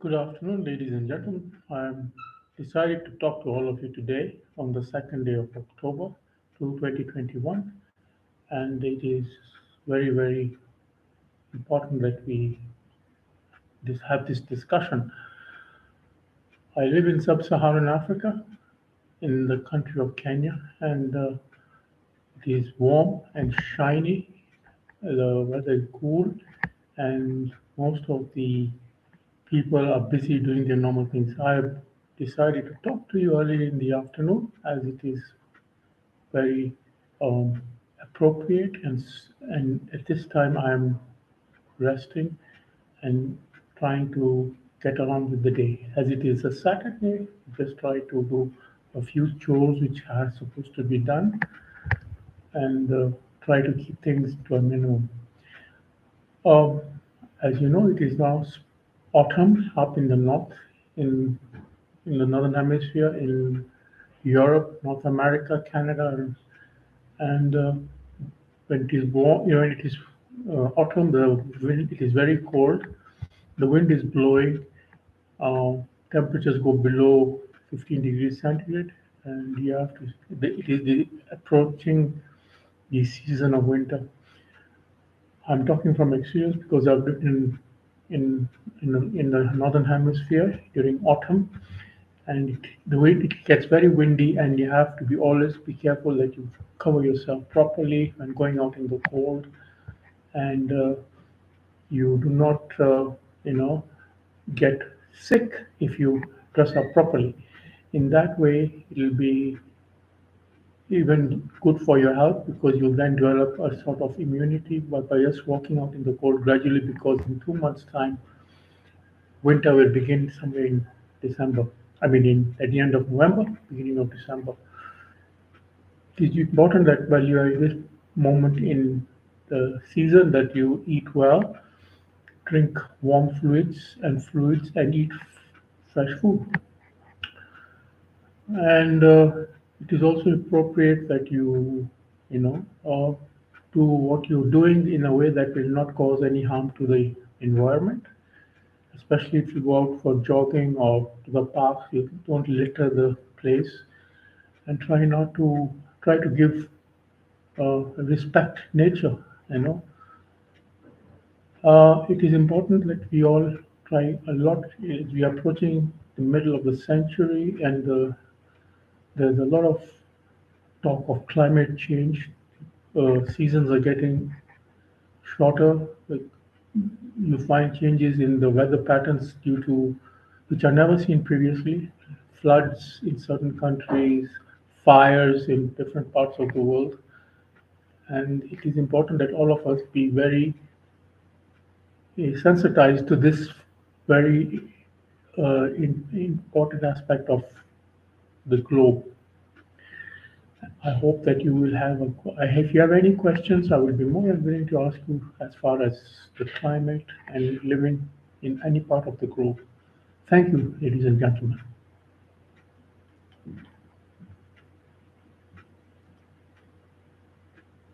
Good afternoon, ladies and gentlemen. I'm decided to talk to all of you today on the second day of October 2021, and it is very, very important that we have this discussion. I live in sub-Saharan Africa, in the country of Kenya, and it is warm and shiny. The weather is cool, and most of the people are busy doing their normal things. I have decided to talk to you early in the afternoon as it is very appropriate, and at this time I am resting and trying to get along with the day. As it is a Saturday, just try to do a few chores which are supposed to be done and try to keep things to a minimum. Um, as you know, it is now autumn up in the north, in in the northern hemisphere, in Europe, North America, Canada, and when it is warm, when it is autumn, the wind it is very cold. The wind is blowing. Uh, Temperatures go below 15 degrees centigrade, and you have to. It is approaching the season of winter. I'm talking from experience because I've lived in in the northern hemisphere during autumn, and the wind it gets very windy, and you have to be always be careful that you cover yourself properly when going out in the cold, and you do not you know get sick if you dress up properly. In that way, it will be even good for your health because you'll then develop a sort of immunity by just walking out in the cold gradually, because in 2 months' time winter will begin somewhere in December. I mean, at the end of November, beginning of December. It is important that while you are in this moment in the season, that you eat well, drink warm fluids, and eat fresh food. And it is also appropriate that you know, do what you're doing in a way that will not cause any harm to the environment. Especially if you go out for jogging or to the park, you don't litter the place, and try to give respect nature. You know, it is important that we all try a lot. We are approaching the middle of the century, and there's a lot of talk of climate change. Seasons are getting shorter. Like, you find changes in the weather patterns due to which are never seen previously. Floods in certain countries, fires in different parts of the world, and it is important that all of us be very sensitized to this very important aspect of the globe. I hope that you will have if you have any questions, I will be more than willing to ask you as far as the climate and living in any part of the globe. Thank you, ladies and gentlemen.